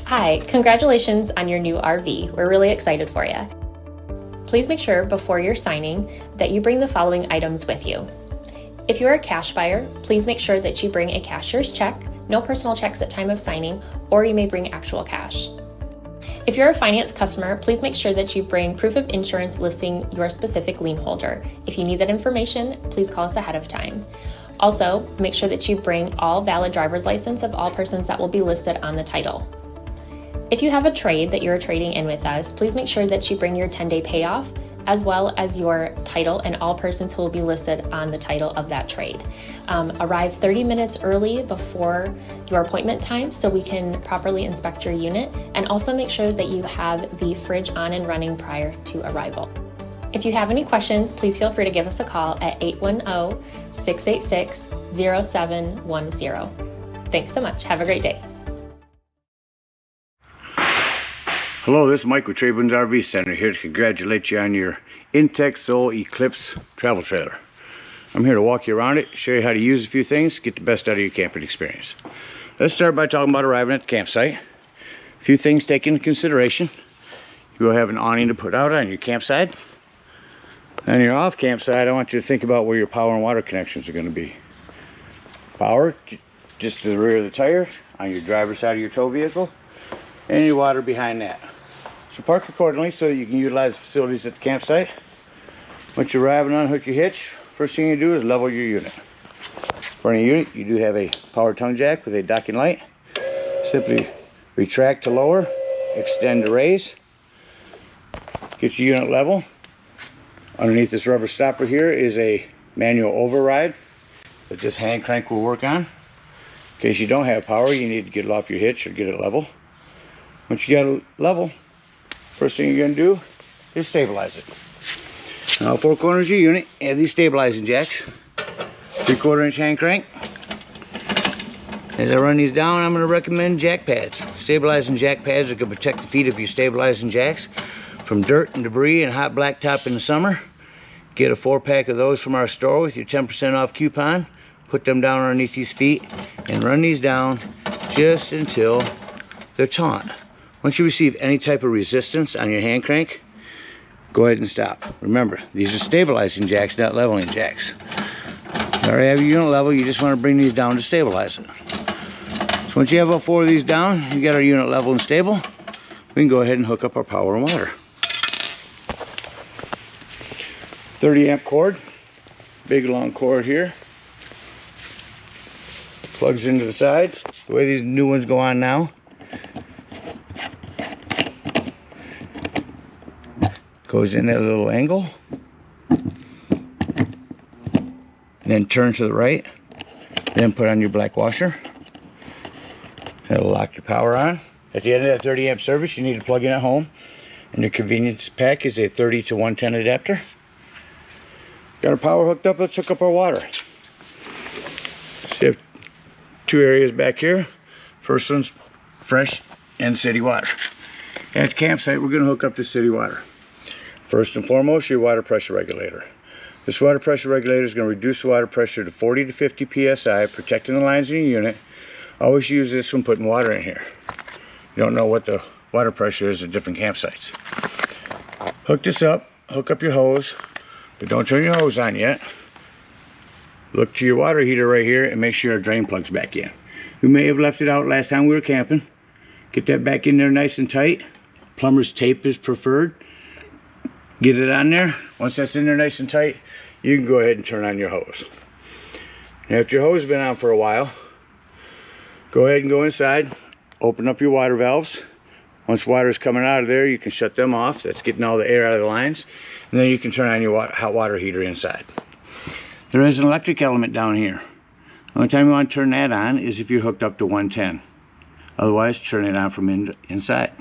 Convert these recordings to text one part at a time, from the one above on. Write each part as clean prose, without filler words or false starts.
Hi, congratulations on your new RV. We're really excited for you. Please make sure before you're signing that you bring the following items with you. If you're a cash buyer, please make sure that you bring a cashier's check, no personal checks at time of signing, or you may bring actual cash. If you're a finance customer, please make sure that you bring proof of insurance listing your specific lien holder. If you need that information, please call us ahead of time. Also, make sure that you bring all valid driver's license of all persons that will be listed on the title. If you have a trade that you're trading in with us, please make sure that you bring your 10-day payoff as well as your title and all persons who will be listed on the title of that trade. Arrive 30 minutes early before your appointment time so we can properly inspect your unit, and also make sure that you have the fridge on and running prior to arrival. If you have any questions, please feel free to give us a call at 810-686-0710. Thanks so much. Have a great day. Hello, this is Mike with TradeWinds RV Center here to congratulate you on your Intech Eclipse travel trailer. I'm here to walk you around it, show you how to use a few things, get the best out of your camping experience. Let's start by talking about arriving at the campsite. A few things taken into consideration. You will have an awning to put out on your campsite. On your off campsite, I want you to think about where your power and water connections are going to be. Power just to the rear of the tire, on your driver's side of your tow vehicle, and your water behind that. So park accordingly so you can utilize the facilities at the campsite. Once you arrive and unhook your hitch, first thing you do is level your unit. For any unit, you do have a power tongue jack with a docking light. Simply retract to lower, extend to raise, get your unit level. Underneath this rubber stopper here is a manual override that this hand crank will work on. In case you don't have power, you need to get it off your hitch or get it level. Once you got it level, first thing you're going to do is stabilize it. Now, 4 corners of your unit have these stabilizing jacks. 3/4 inch hand crank. As I run these down, I'm going to recommend jack pads. Stabilizing jack pads are going to protect the feet of your stabilizing jacks from dirt and debris and hot blacktop in the summer. Get a 4-pack of those from our store with your 10% off coupon. Put them down underneath these feet and run these down just until they're taut. Once you receive any type of resistance on your hand crank, go ahead and stop. Remember, these are stabilizing jacks, not leveling jacks. You already have your unit level, you just want to bring these down to stabilize it. So once you have all 4 of these down, you got our unit level and stable, we can go ahead and hook up our power and water. 30 amp cord, big long cord here. Plugs into the side. The way these new ones go on now, goes in at a little angle, then turn to the right, then put on your black washer. That'll lock your power on. At the end of that 30 amp service, you need to plug in at home, and your convenience pack is a 30 to 110 adapter. Got our power hooked up, let's hook up our water. So you have 2 areas back here. First one's fresh and city water. At the campsite, we're going to hook up to city water. First and foremost, your water pressure regulator. This water pressure regulator is going to reduce the water pressure to 40 to 50 psi, protecting the lines in your unit. Always use this when putting water in here. You don't know what the water pressure is at different campsites. Hook this up, hook up your hose, but don't turn your hose on yet. Look to your water heater right here and make sure our drain plug's back in. We may have left it out last time we were camping. Get that back in there nice and tight. Plumber's tape is preferred. Get it on there. Once that's in there nice and tight, you can go ahead and turn on your hose. Now, if your hose has been on for a while, go ahead and go inside, open up your water valves. Once water is coming out of there, you can shut them off. That's getting all the air out of the lines. And then you can turn on your hot water heater inside. There is an electric element down here. The only time you want to turn that on is if you're hooked up to 110. Otherwise, turn it on from inside.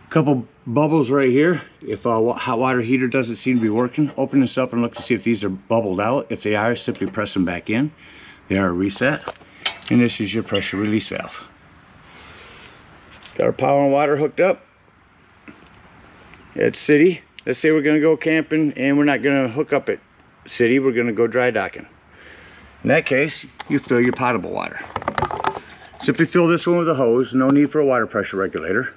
Couple bubbles right here. If a hot water heater doesn't seem to be working, open this up and look to see if these are bubbled out. If they are, simply press them back in. They are reset. And this is your pressure release valve. Got our power and water hooked up at city. Let's say we're going to go camping and we're not going to hook up at city, we're going to go dry docking. In that case, you fill your potable water. Simply fill this one with a hose. No need for a water pressure regulator.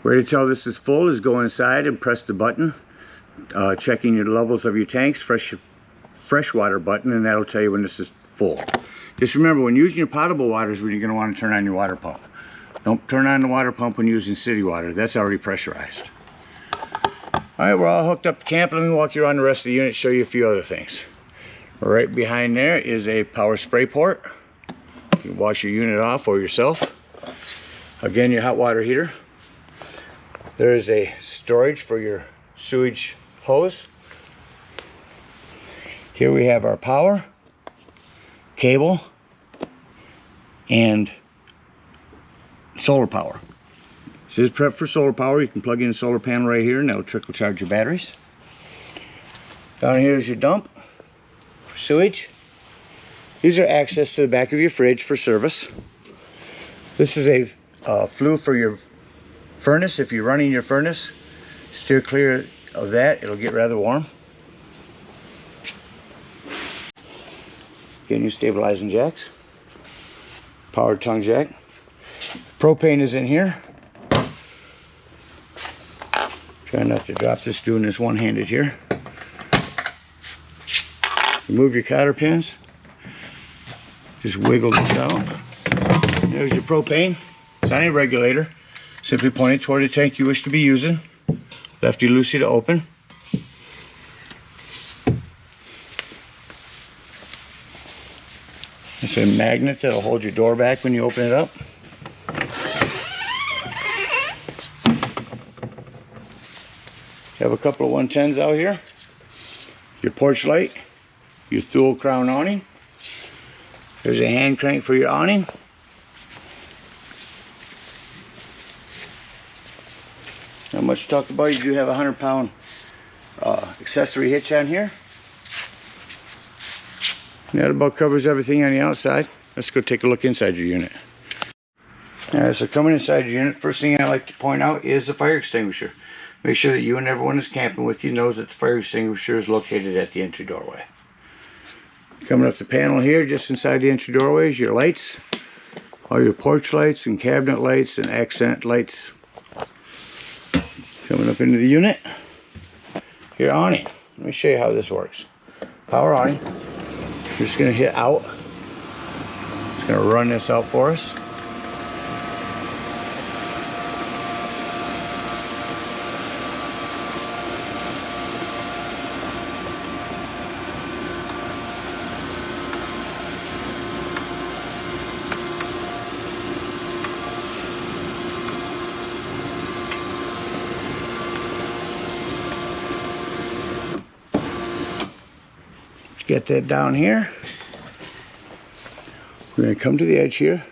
Way to tell this is full is go inside and press the button, checking your levels of your tanks, fresh water button, and that'll tell you when this is full. Just remember, when using your potable water is when you're going to want to turn on your water pump. Don't turn on the water pump when using city water. That's already pressurized. Alright, we're all hooked up to camp. Let me walk you around the rest of the unit, show you a few other things. Right behind there is a power spray port. You can wash your unit off or yourself. Again, your hot water heater. There is a storage for your sewage hose. Here we have our power, cable, and solar power. This is prep for solar power. You can plug in a solar panel right here and that'll trickle charge your batteries. Down here is your dump for sewage. These are access to the back of your fridge for service. This is a flue for your furnace. If you're running your furnace, steer clear of that. It'll get rather warm. Again, your stabilizing jacks. Power tongue jack. Propane is in here. Try not to drop this doing this one-handed here. Remove your cotter pins. Just wiggle this out. There's your propane. It's not a regulator. Simply point it toward the tank you wish to be using. Lefty loosey to open. It's a magnet that'll hold your door back when you open it up. You have a couple of 110s out here. Your porch light. Your Thule crown awning. There's a hand crank for your awning. Not much to talk about. You do have a 100-pound accessory hitch on here. And that about covers everything on the outside. Let's go take a look inside your unit. Alright, so coming inside your unit, first thing I like to point out is the fire extinguisher. Make sure that you and everyone that's camping with you knows that the fire extinguisher is located at the entry doorway. Coming up the panel here, just inside the entry doorway, is your lights. All your porch lights and cabinet lights and accent lights. Coming up into the unit, your awning. Let me show you how this works. Power awning. You're just going to hit out. It's going to run this out for us. Get that down here. We're going to come to the edge here,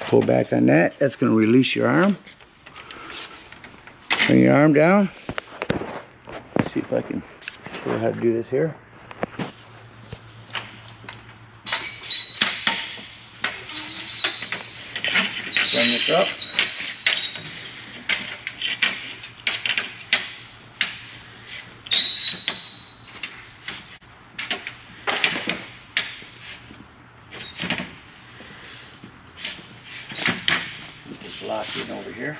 pull back on that. That's going to release your arm. Bring your arm down. Let's see if I can show you how to do this here. Bring this up. Lock in over here.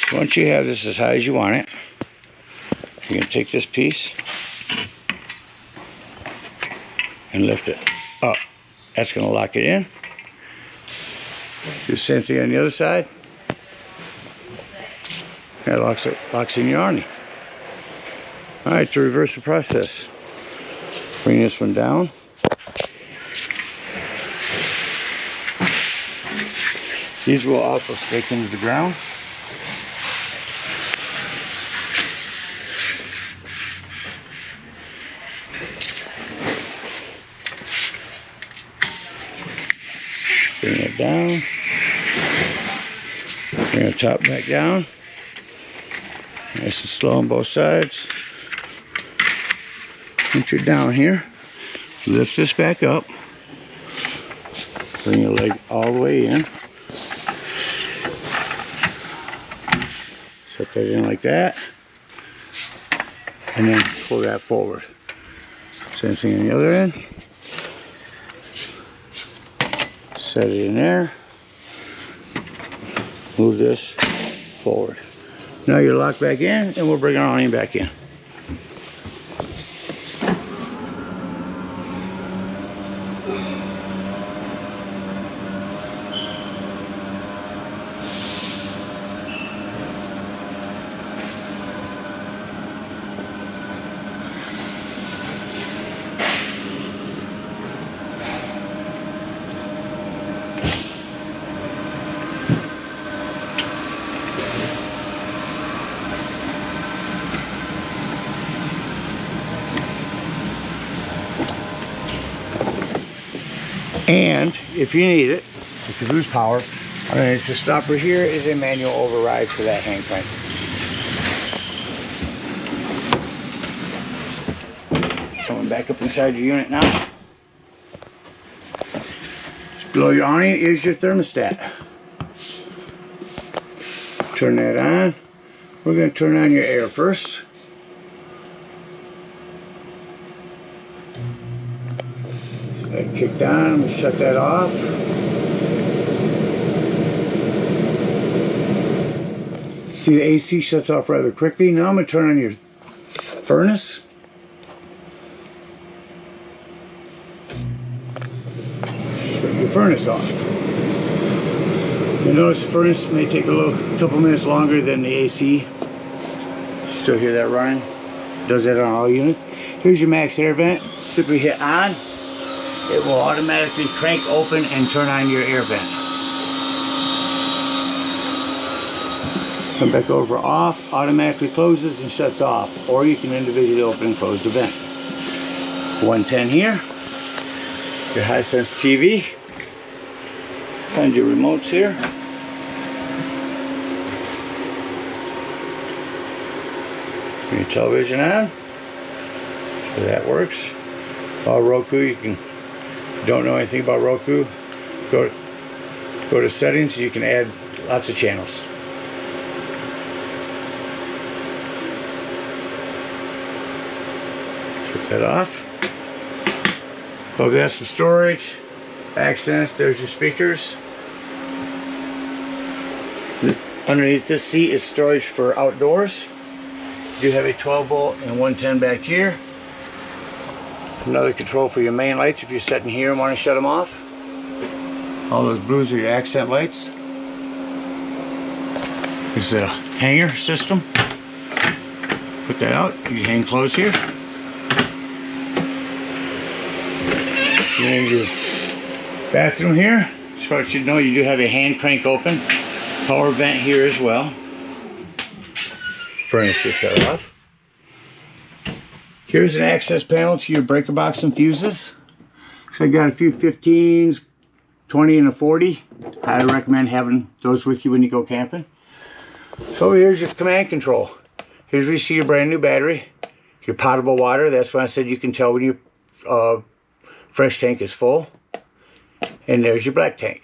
So once you have this as high as you want it, you're going to take this piece and lift it up. That's going to lock it in. Do the same thing on the other side. That locks in your awning. Alright, to reverse the process, bring this one down. These will also stake into the ground. Bring it down. Bring the top back down. Nice and slow on both sides. Once you're down here, lift this back up. Bring your leg all the way in. Put that in like that. And then pull that forward. Same thing on the other end. Set it in there. Move this forward. Now you're locked back in, and we'll bring our awning back in. And if you need it, if you lose power, the stopper here is a manual override for that hand crank. Coming back up inside your unit now. Just below your awning is your thermostat. Turn that on. We're going to turn on your air first. That kicked on, we'll shut that off. See, the AC shuts off rather quickly. Now I'm going to turn on your furnace. Shut your furnace off. You notice the furnace may take a couple minutes longer than the AC. Still hear that running. Does that on all units. Here's your max air vent. Simply hit on. It will automatically crank open and turn on your air vent. Come back over off, automatically closes and shuts off. Or you can individually open and close the vent. 110 here. Your Hisense TV. Find your remotes here. Turn your television on. So that works. All Roku, you can. Don't know anything about Roku, go to settings. You can add lots of channels. Shut that off. Plug that some storage, accents. There's your speakers. Underneath this seat is storage for outdoors. You do have a 12-volt and 110 back here. Another control for your main lights if you're sitting here and want to shut them off. All those blues are your accent lights. It's a hanger system. Put that out. You hang close here. And your bathroom here. Just want you to know you do have a hand crank open. Power vent here as well. Furnace just shut off. Here's an access panel to your breaker box and fuses. So I got a few 15s, 20 and a 40. Highly recommend having those with you when you go camping. So here's your command control. Here's where you see your brand new battery. Your potable water, that's when I said you can tell when your fresh tank is full. And there's your black tank.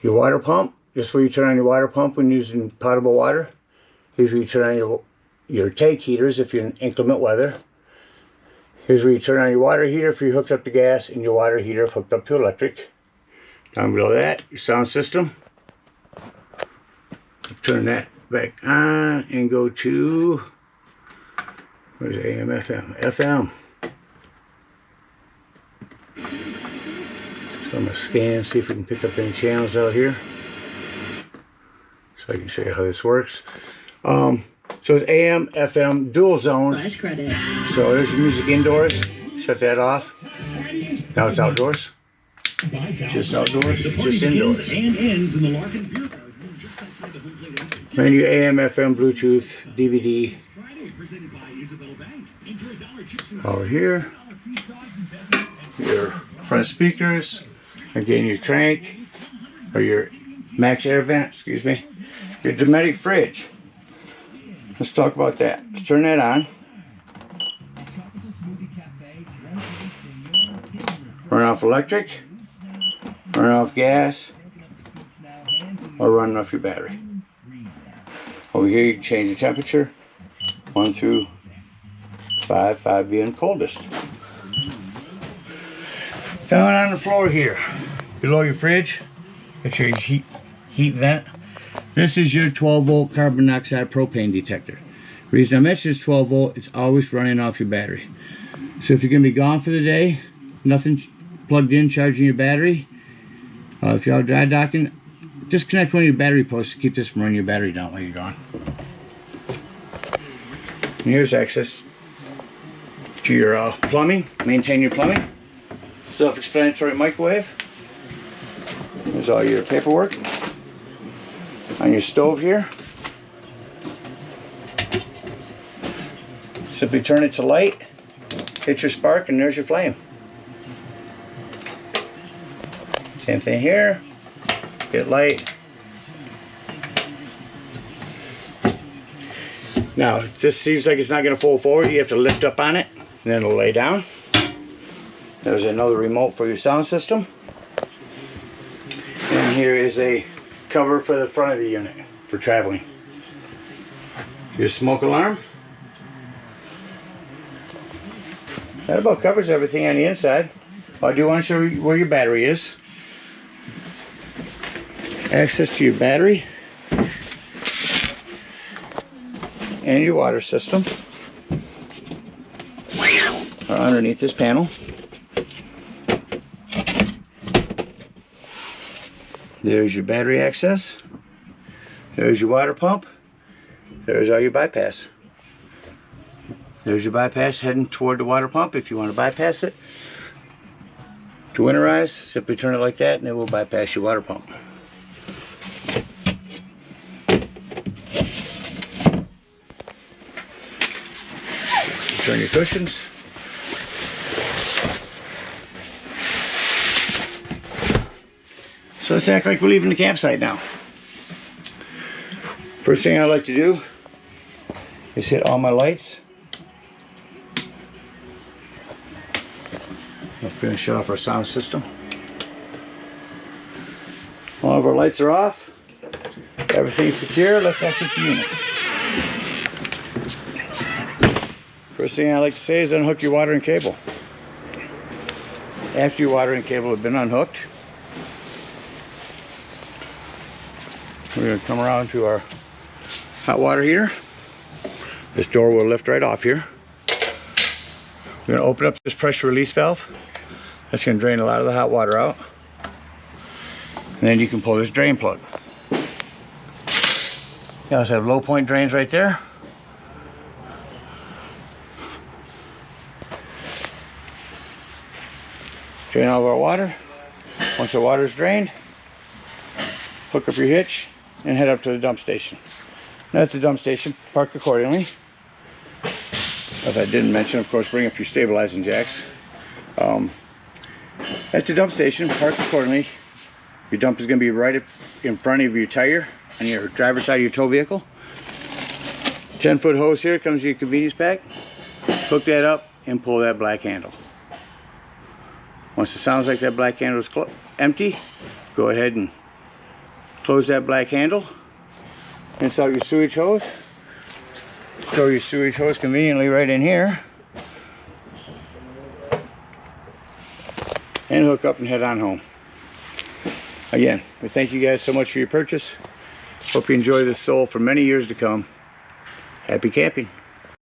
Your water pump, just where you turn on your water pump when using potable water. Here's where you turn on your tank heaters if you're in inclement weather. Here's where you turn on your water heater if you're hooked up to gas, and your water heater if hooked up to electric. Down below that, your sound system. Turn that back on and go to, where's AM, FM? FM. So I'm going to scan, see if we can pick up any channels out here. So I can show you how this works. So it's AM, FM, dual zone. Flash credit. So there's your music indoors. Shut that off. Now it's outdoors. Just outdoors, just indoors. Menu AM, FM, Bluetooth, DVD. Over here. Your front speakers. Again, your crank. Or your max air vent, excuse me. Your Dometic fridge. Let's talk about that. Let's turn that on. Run off electric, run off gas, or run off your battery. Over here you can change the temperature, 1 through 5, 5 being coldest. Down on the floor here, below your fridge, it's your heat vent. This is your 12 volt carbon monoxide propane detector. The reason I mention it's 12 volt, it's always running off your battery. So if you're going to be gone for the day, nothing plugged in charging your battery, if you're out dry docking, disconnect one of your battery posts to keep this from running your battery down while you're gone. And here's access to your plumbing. Maintain your plumbing. Self-explanatory microwave. There's all your paperwork. On your stove here, simply turn it to light, hit your spark, and there's your flame. Same thing here, get light. Now, if this seems like it's not going to fold forward, you have to lift up on it, and then it'll lay down. There's another remote for your sound system. And here is a cover for the front of the unit for traveling. Your smoke alarm. That about covers everything on the inside. I do want to show you where your battery is. Access to your battery and your water system are underneath this panel. There's your battery access. There's your water pump. There's all your bypass. There's your bypass heading toward the water pump. If you want to bypass it, to winterize, simply turn it like that and it will bypass your water pump. Turn your cushions. So let's act like we're leaving the campsite now. First thing I like to do is hit all my lights. I'm going to shut off our sound system. All of our lights are off. Everything's secure. Let's exit the unit. First thing I like to say is unhook your water and cable. After your water and cable have been unhooked, we're going to come around to our hot water heater. This door will lift right off here. We're going to open up this pressure release valve. That's going to drain a lot of the hot water out. And then you can pull this drain plug. You also have low point drains right there. Drain all of our water. Once the water is drained, hook up your hitch and head up to the dump station. Now at the dump station, park accordingly. As I didn't mention, of course, bring up your stabilizing jacks. At the dump station, park accordingly. Your dump is going to be right in front of your tire on your driver's side of your tow vehicle. 10-foot hose here comes with your convenience pack. Hook that up and pull that black handle. Once it sounds like that black handle is empty, go ahead and close that black handle. Install your sewage hose. Store your sewage hose conveniently right in here. And hook up and head on home. Again, we thank you guys so much for your purchase. Hope you enjoy this sole for many years to come. Happy camping.